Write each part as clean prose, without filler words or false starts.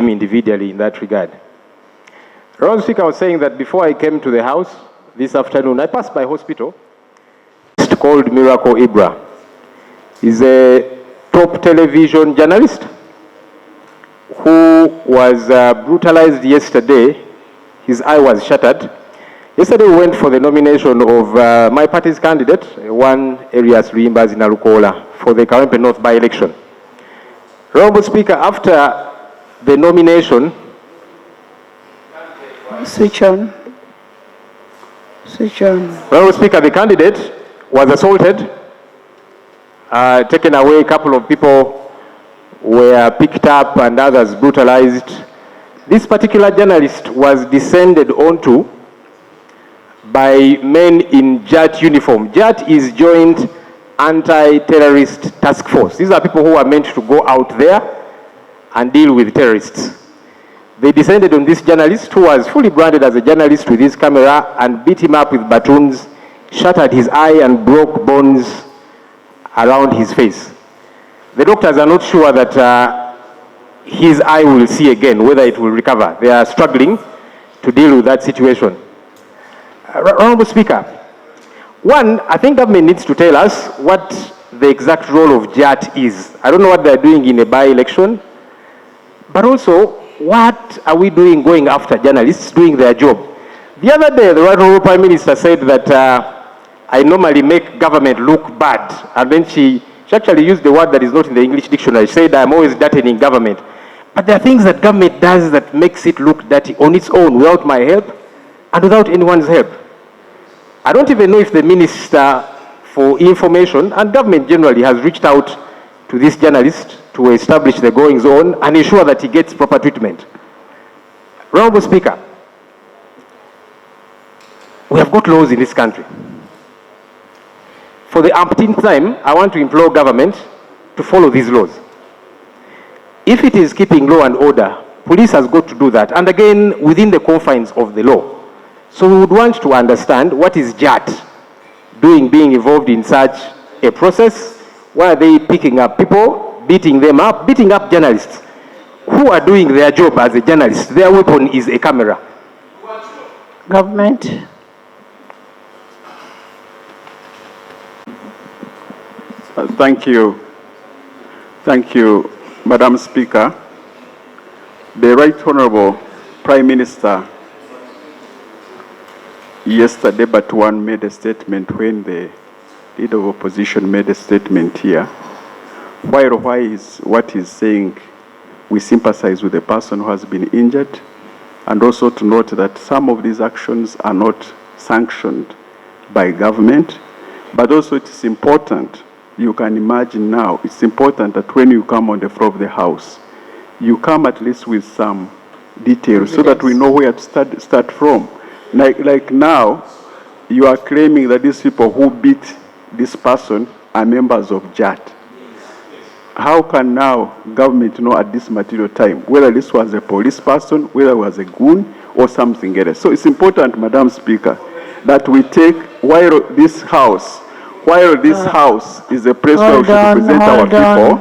him individually in that regard. Honorable Speaker, I was saying that before I came to the House this afternoon, I passed by a hospital called Miracle Ibra. He's a top television journalist who was brutalized yesterday. His eye was shattered. Yesterday we went for the nomination of my party's candidate, one Arias Rimbas in Alukola, for the Kawempe North Bye election. Honorable Speaker, after the nomination... Switch on. Switch on. Honorable Speaker, the candidate was assaulted, taken away. A couple of people were picked up and others brutalized. This particular journalist was descended onto by men in JAT uniform. JAT is Joint Anti-Terrorist Task Force. These are people who are meant to go out there and deal with terrorists. They descended on this journalist who was fully branded as a journalist with his camera and beat him up with batons, shattered his eye and broke bones around his face. The doctors are not sure that his eye will see again, whether it will recover. They are struggling to deal with that situation. Honorable Speaker, one, I think government needs to tell us what the exact role of JAT is. I don't know what they're doing in a by-election, but also, what are we doing going after journalists doing their job? The other day, the Right Honourable Prime Minister said that I normally make government look bad. And then she actually used the word that is not in the English dictionary. She said, I'm always dirtying government. But there are things that government does that makes it look dirty on its own without my help and without anyone's help. I don't even know if the Minister for Information and government generally has reached out to this journalist to establish the goings on and ensure that he gets proper treatment. Honorable Speaker, we have got laws in this country. For the umpteenth time, I want to implore government to follow these laws. If it is keeping law and order, police has got to do that, and again, within the confines of the law. So we would want to understand what is JAT doing, being involved in such a process. Why are they picking up people, beating them up, beating up journalists who are doing their job as a journalist? Their weapon is a camera. Government. Thank you. Thank you, Madam Speaker. The Right Honourable Prime Minister yesterday but one made a statement when the leader of opposition made a statement here. What he's saying, we sympathize with the person who has been injured, and also to note that some of these actions are not sanctioned by government, but also it is important, you can imagine now, it's important that when you come on the floor of the House, you come at least with some details so that we know where to start from. Like now, you are claiming that these people who beat this person are members of JAT. How can now government know at this material time whether this was a police person, whether it was a goon, or something else? So it's important, Madam Speaker, that we take, while this House is a place where we should represent our people,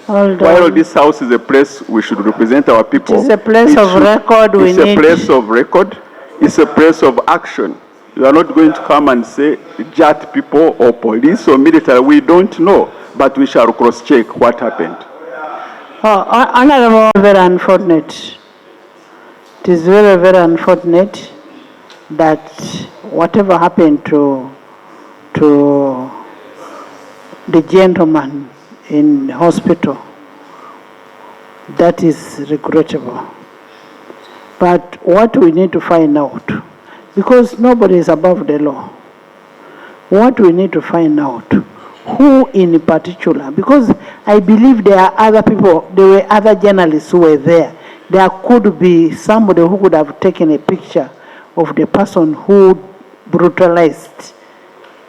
while this House is a place we should represent our people, it's a place of record. It's a place of record. It's a place of action. You are not going to come and say JAT people or police or military. We don't know, but we shall cross-check what happened. Honorable, very unfortunate. It is very, very unfortunate that whatever happened to the gentleman in hospital, that is regrettable. But what we need to find out, because nobody is above the law, what we need to find out, who in particular, because I believe there are other people, there were other journalists who were there. There could be somebody who could have taken a picture of the person who brutalized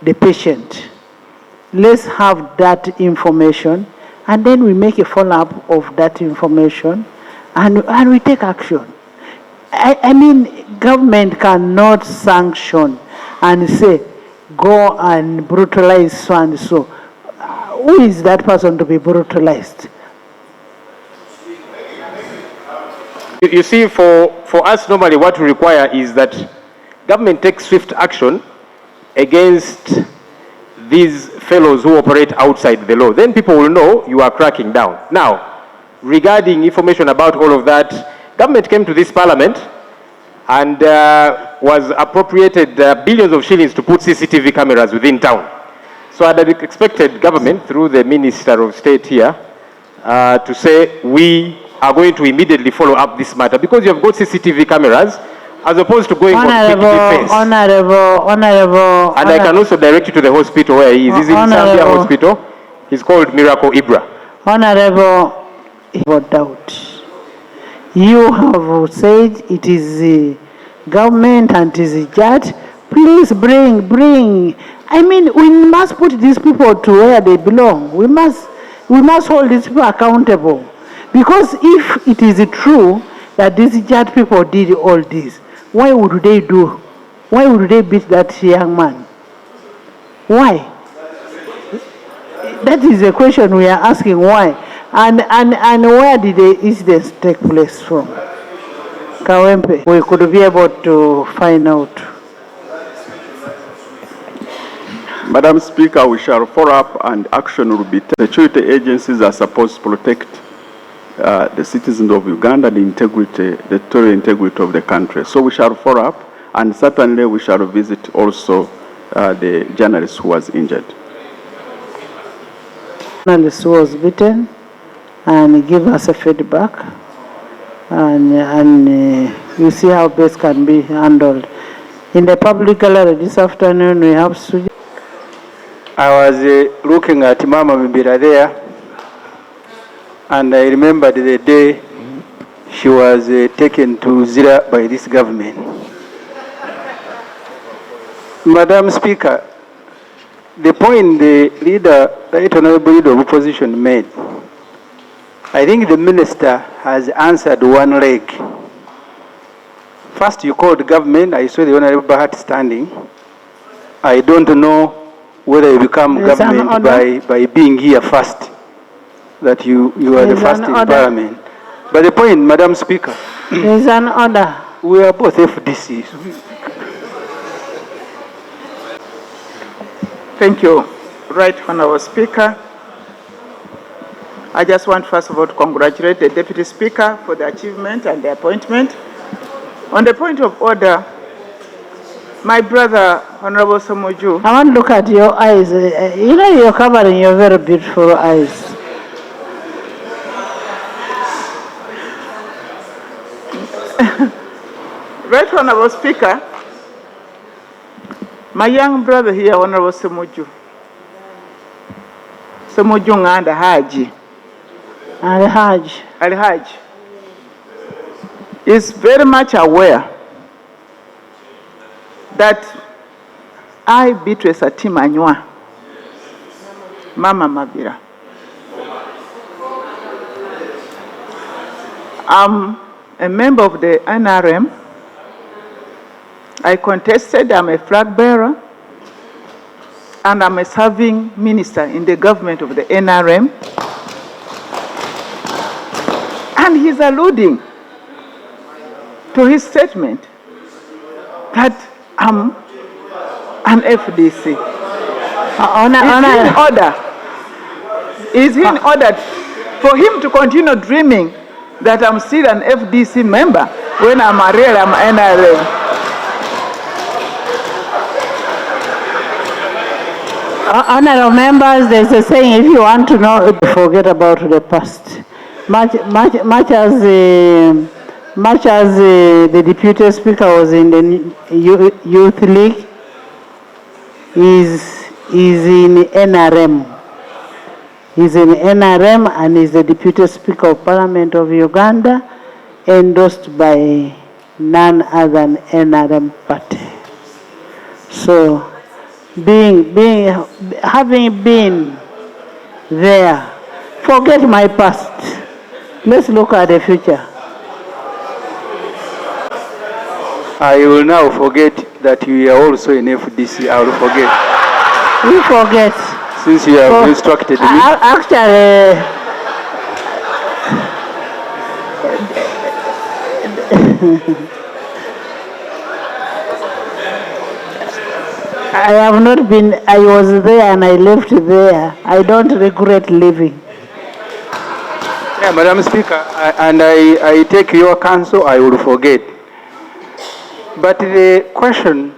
the patient. Let's have that information, and then we make a follow-up of that information, and we take action. I mean, government cannot sanction and say, go and brutalize so and so. Who is that person to be brutalized? You see, for us, normally what we require is that government takes swift action against these fellows who operate outside the law. Then people will know you are cracking down. Now, regarding information about all of that, government came to this parliament and was appropriated billions of shillings to put CCTV cameras within town. So I'd expected government, through the Minister of State here, to say, we are going to immediately follow up this matter, because you have got CCTV cameras, as opposed to going on quick defense. Honorable. And I can also direct you to the hospital where he is. He's in Zambia Hospital. He's called Miracle Ibra. Honorable, without doubt. You have said it is the government and it is the judge. Please bring. I mean, we must put these people to where they belong. We must hold these people accountable. Because if it is true that these judge people did all this, why would they beat that young man? Why? That is the question we are asking, why? And where did the incidents take place from? Kawempe, we could be able to find out. Madam Speaker, we shall follow up and action will be taken. Security agencies are supposed to protect the citizens of Uganda, the territorial integrity of the country. So we shall follow up, and certainly we shall visit also the journalist who was injured. Journalist was beaten, and give us a feedback, and you see how best can be handled. In the public gallery this afternoon, we have Ssemujju. I was looking at Mama Mbira there, and I remembered the day she was taken to Zira by this government. Madam Speaker, the point the right honorable leader of opposition made, I think the minister has answered one leg. First, you called government. I saw the honorable Bahat standing. I don't know whether you become government by being here first, that you are the first in parliament. But the point, Madam Speaker, there is an order. We are both FDCs. Thank you, Right Honourable Speaker. I just want first of all to congratulate the Deputy Speaker for the achievement and the appointment. On the point of order, my brother, Honourable Ssemujju. I want to look at your eyes. You know, you're covering your very beautiful eyes. Right Honourable Speaker, my young brother here, Honourable Ssemujju Nganda Haji. Al-Haj is very much aware that I, Beatrice Atimanywa, Mama Mabira, I'm a member of the NRM. I contested, I'm a flag bearer, and I'm a serving minister in the government of the NRM. And he's alluding to his statement that I'm an FDC. Is he in order for him to continue dreaming that I'm still an FDC member when I'm NRM? Honourable members, there's a saying, if you want to know, forget about the past. Much as the Deputy Speaker was in the Youth League, is in NRM. He's in NRM and is the Deputy Speaker of Parliament of Uganda, endorsed by none other than NRM party. So, having been there, forget my past. Let's look at the future. I will now forget that you are also in FDC. I will forget. We forget. Since you have instructed me. Actually, I have not been, I was there and I left there. I don't regret leaving. Yeah, Madam Speaker, I take your counsel, I will forget. But the question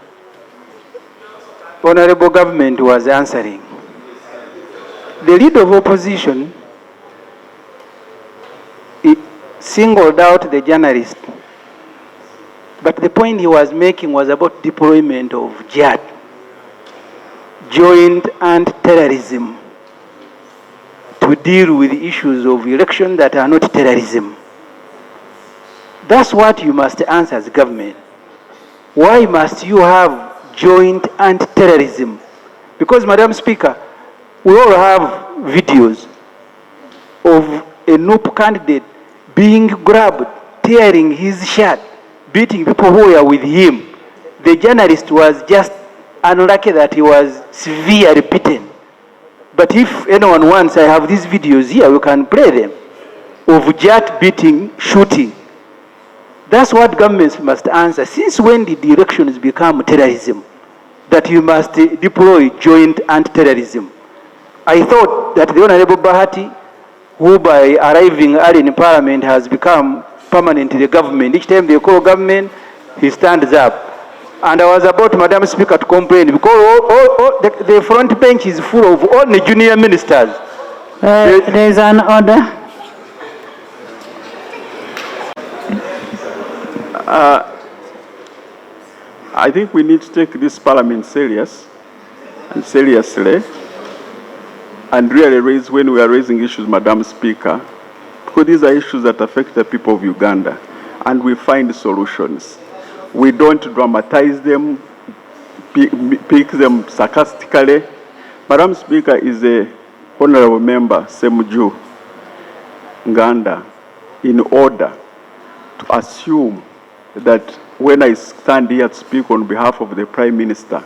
Honorable Government was answering, the leader of opposition singled out the journalist, but the point he was making was about deployment of JAT, Joint Anti-Terrorism, to deal with issues of election that are not terrorism. That's what you must answer as government. Why must you have joint anti-terrorism? Because, Madam Speaker, we all have videos of a NUP candidate being grabbed, tearing his shirt, beating people who were with him. The journalist was just unlucky that he was severely beaten. But if anyone wants, I have these videos here, we can play them, of jet beating, shooting. That's what governments must answer. Since when did the elections become terrorism? That you must deploy joint anti-terrorism. I thought that the Honorable Bahati, who by arriving early in Parliament has become permanent in the government, each time they call government, he stands up. And I was about, Madam Speaker, to complain because the front bench is full of all the junior ministers. There is an order. I think we need to take this Parliament seriously, and really raise, when we are raising issues, Madam Speaker, because these are issues that affect the people of Uganda, and we find solutions. We don't dramatize them, pick them sarcastically. Madam Speaker is a honorable member, Ssemujju, Nganda, in order to assume that when I stand here to speak on behalf of the Prime Minister,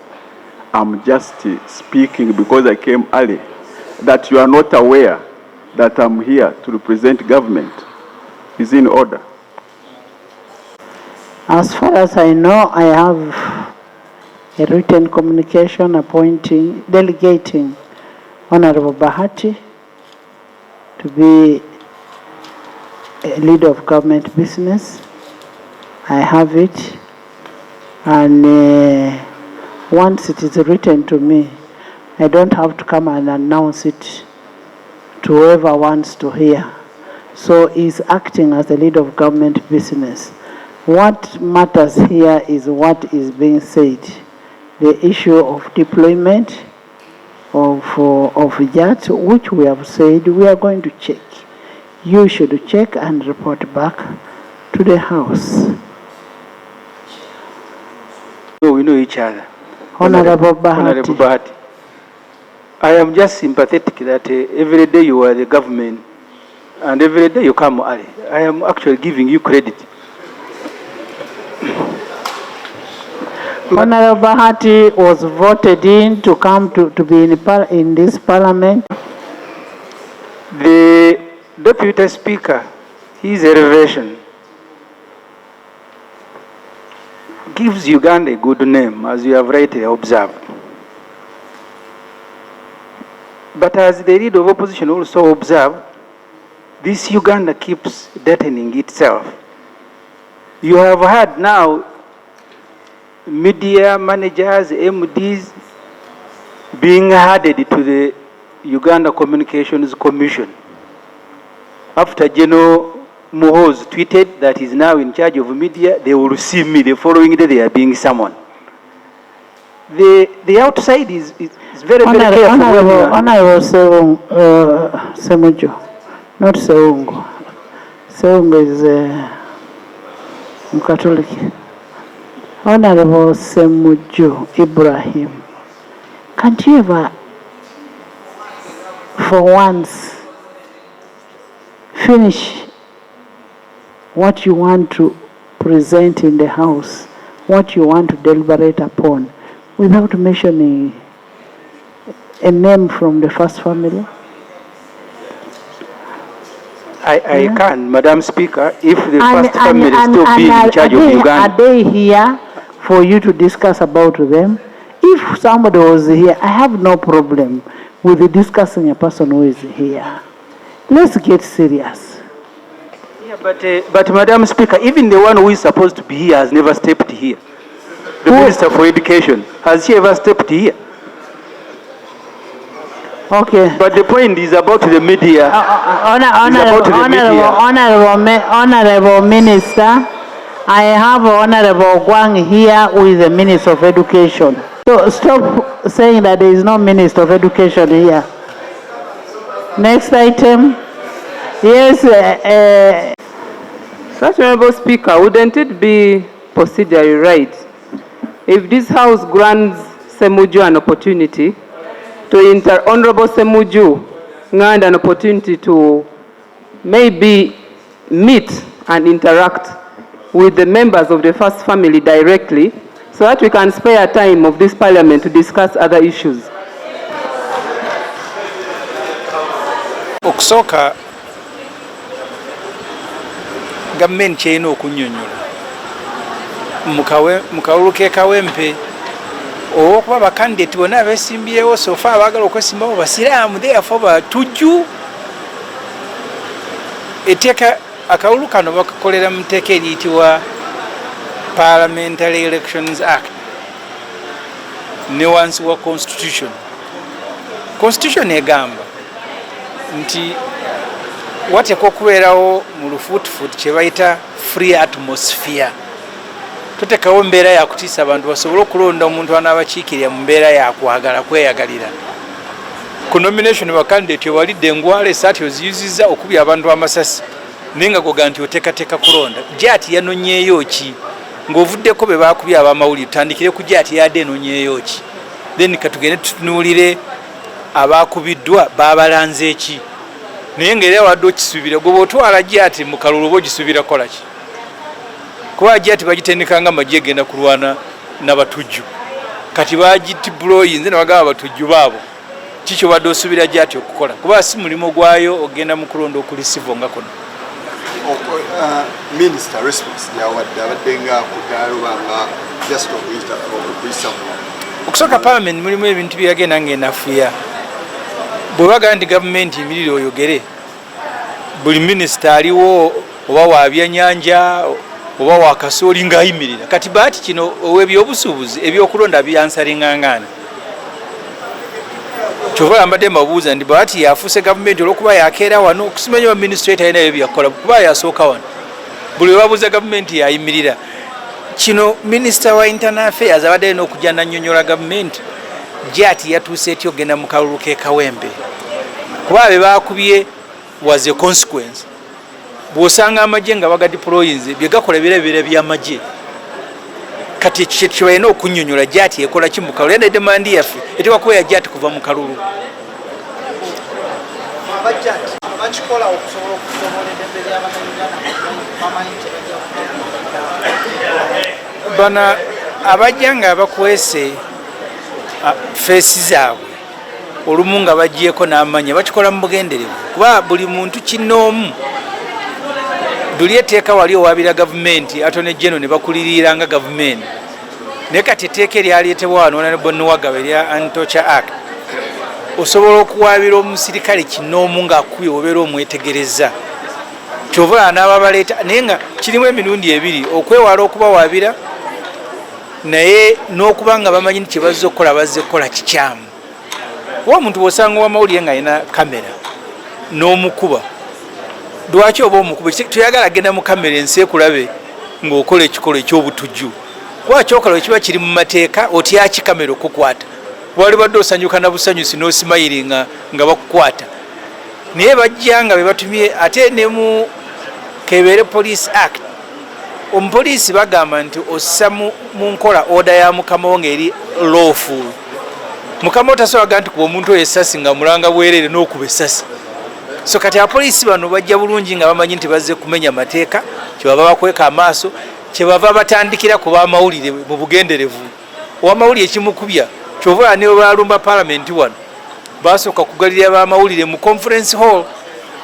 I'm just speaking because I came early, that you are not aware that I'm here to represent government is in order. As far as I know, I have a written communication delegating Honorable Bahati to be a leader of government business. I have it, and once it is written to me, I don't have to come and announce it to whoever wants to hear. So he's acting as the leader of government business. What matters here is what is being said. The issue of deployment of JAT, which we have said we are going to check. You should check and report back to the House. So we know each other. Honorable Bahati. I am just sympathetic that every day you are the government and every day you come early. I am actually giving you credit. Honorable Bahati was voted in to come to be in this Parliament. The Deputy Speaker, his elevation gives Uganda a good name, as you have rightly observed. But as the leader of opposition also observed, this Uganda keeps deadening itself. You have had now media managers, MDs, being added to the Uganda Communications Commission. After General Muhoozi tweeted that he's now in charge of media, they will see me. The following day they are being summoned. The outside is very, very careful. Honorable Ssemujju, not Seungu. Seungu is Catholic. Honorable Ssemujju Ibrahim, can't you ever, for once, finish what you want to present in the House, what you want to deliberate upon, without mentioning a name from the first family? I can, Madam Speaker, if the first family is still being in charge of Uganda. Are they here for you to discuss about them? If somebody was here, I have no problem with discussing a person who is here. Let's get serious. Yeah, but Madam Speaker, even the one who is supposed to be here has never stepped here. The Minister for Education, has he ever stepped here? Okay. But the point is about the media. Honorable Minister, I have Honorable Gwang here who is the Minister of Education. So stop saying that there is no Minister of Education here. Next item. Yes. Such Honorable Speaker, wouldn't it be procedurally right if this House grants Ssemujju an opportunity to Honorable Ssemujju and an opportunity to maybe meet and interact with the members of the first family directly, so that we can spare time of this Parliament to discuss other issues? Okusoka government kyeno okunyonyola mukawulu ke Kawempe okuba bakandidate bonna abeesimbyewo sofa abaagala okwesimbawo basiraamu therefore batujju etteeka akawulu kano bakakolera mu tteeka eriyitibwa Parliamentary Elections Act ne wansi wa Constitution egamba nti wateekwa okubeerawo mu lufuutufuutu kye bayita free atmosphere. Tutekawo mbeera yakutiisa abantu basobole okulonda omuntu anaabakiikirira mu mbeera yakwagala kweyagalira. Ku nomination bakandidate walidde engwale esaati oziyuzizza okubya abantu amasasi naye nga goga nti oteekateeka kulonda. Jaati yanonyeeyo ki? Ng'ovuddeko be baakubya abamawulire tutandikire ku jaati yadde enonyeeyo ki? Then katugende tutunuulire abaakubiddwa baabalanze ki? Naye ng'era wadde okisuubira gwe bw'otwala jaati mu kalulu oba ogisuubira kola ki? Kuba jaati bagitendekanga amagye genda kulwana n'abatujju. Kati bagitibloyi nze nabagamba abatujju baabo. Kikyo wadde osuubira jaati okukola. Kuba si mulimo gwayo ogenda mu kulonda okuli sivo nga kuno. Minister response yawadde abaddenga kudaalubanga just okuyisa. Okusooka Parliament mulimu ebintu byagenda ng'enafuya. Bwe bagamba nti gavumenti yimirire oyogere, buli minisita aliwo oba wa byennyanja oba wa kasooli ng'ayimirira. Kati baati kino ow'ebyobusuubuzi ebyokulonda byansalingangana. Kyova mbadde mbabuuza nti baati yafuuse gavumenti olw'okuba yakeera wano okusimanya wa ministry talinayo byakola kuba yasooka wano. Buli babuuza gavumenti yayimirira. Kino minisita wa internal affairs abadde n'okujja nannyonnyola gavumenti jaati yatuuse eti ogenda mu kalulu ke Kawempe. Kuba be baakubye was a consequence. Bw'osanga amagye nga bagadiployinze bye gakola birebire by'amagye. Kati ekyo balina okunnyonnyola jaati ekola ki mu kalulu. Era demandi yaffe eteekwa kuba ya jaati kuva mu kalulu. Bana abajja nga bakwese feesi zaabwe olumu nga bagyeko n'amanya bakikola mu bugenderevu kuba buli muntu kinoomu duli etteeka wali owaabira gavumenti atone general ne bakuliriira nga gavumenti naye kati etteeka eryaleetebwa wano Honorable erya Anti-Torture Act osobola okuwaabira omusirikale kinoomu ng'akubye obeera omwetegereza kyova n'aba baleeta naye nga kirimu emirundi ebiri okwewala okubawaabira naye n'okuba nga bamanyi nti kye bazze okukola bazze kukola kikyamu. Kuba omuntu bw'osanga ow'amawulire ng'alina kamera n'omukuba lwaki oba omukuba tuyagala agenda mu kamera ensi ekulabe ng'okola ekikolwa eky'obutujju kuba kyokola ekiba kiri mu mateeka otyaki kamera okukwata wali badde osanyuka na busanyusi n'osimayiringa nga bakukwata naye bajja nga be batumye ate ne mu kebeere police act omupoliisi bagamba nti ossa mu nkola oda ya mukama wo ng'eri lawful. Mukama otasobola nti kuba omuntu oyo essasi nga mulanga bwerere n'okuba essasi. So kati abapoliisi bano bajja bulungi nga bamanyi nti bazze kumenya mateeka kyebava bakweka amaaso kyebava batandikira ku b'amawulire mu bugenderevu. Ow'amawulire ekimukubya kyova ne balumba Parliament wano basooka kugalira b'amawulire mu conference hall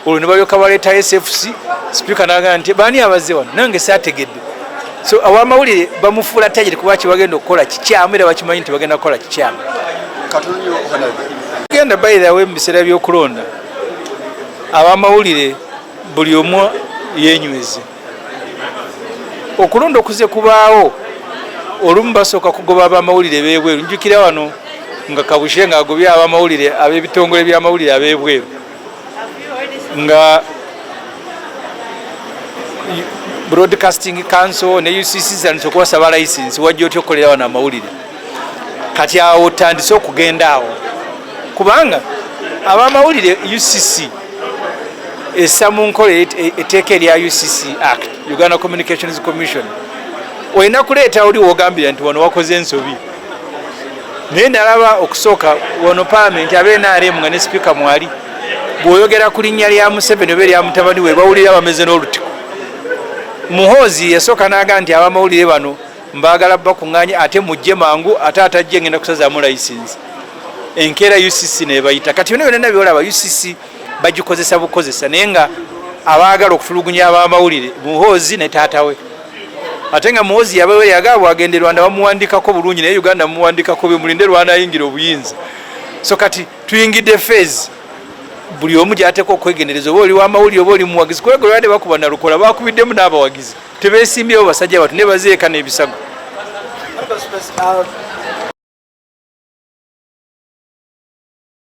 olwo ne balyoka baleeta SFC speaker n'agamba nti baani abazze wano nange saategedde. So awamawulire bamufuula tajiri kuba kibagenda okukola kikyamu era bakimanyi nti bagenda kukola kikyamu. Genda bayirawo mu biseera by'okulonda awamawulire buli omu yenyweze. Okulonda okuze kubaawo olumu basooka kugoba abamawulire b'ebweru. Njukira wano nga Kabushe nga agobye abamawulire ab'ebitongole by'amawulire ab'ebweru nga Broadcasting Council ne UCC zanise okubasaba license wajja otya okukolera wano amawulire. Kati awo otandise okugenda awo kubanga abamawulire UCC essa mu nkola etteeka erya UCC Act, Uganda Communications Commission, olina kuleeta oli wogambira nti wano wakoze ensobi. Naye nalaba okusooka wano palamenti ab'NRM nga ne sipiika mwali bw'oyogera ku linnya lya Museveni oba erya mutabani we bawulira bameze n'olutiko. Muhoozi yasooka n'agamba nti abamawulire bano mbaagala bakuŋŋaanye ate mujje mangu ate atajje ngenda kusazaamu license. Enkeera UCC nebayita. Kati byonna byonna byolaba UCC bagikozesa bukozesa naye nga abaagala okufulugunya abamawulire Muhoozi ne taata we. Ate nga Muhoozi yabawe yagaba bwagende Rwanda bamuwandikako bulungi naye Uganda bamuwandikako bemulinde Rwanda ayingira obuyinza. So kati tuyingidde phase buli omu gy'ateeka okwegendereza oba oli w'amawulire oba oli muwagizi kubanga olwadde bakuba na lukola bakubiddemu n'abawagizi tebeesimbyewo basajja batu ne bazeeka n'ebisago.